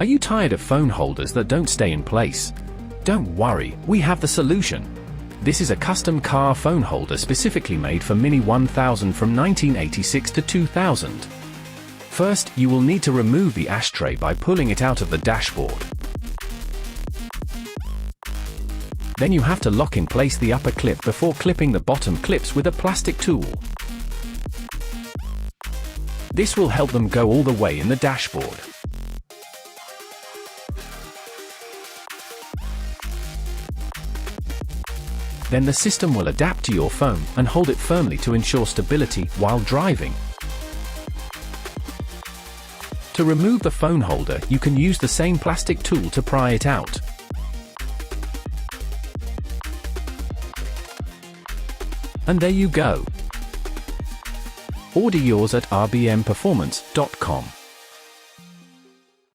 Are you tired of phone holders that don't stay in place? Don't worry, we have the solution. This is a custom car phone holder specifically made for Mini 1000 from 1986 to 2000. First, you will need to remove the ashtray by pulling it out of the dashboard. Then you have to lock in place the upper clip before clipping the bottom clips with a plastic tool. This will help them go all the way in the dashboard. Then the system will adapt to your phone and hold it firmly to ensure stability while driving. To remove the phone holder, you can use the same plastic tool to pry it out. And there you go. Order yours at rbmperformance.com.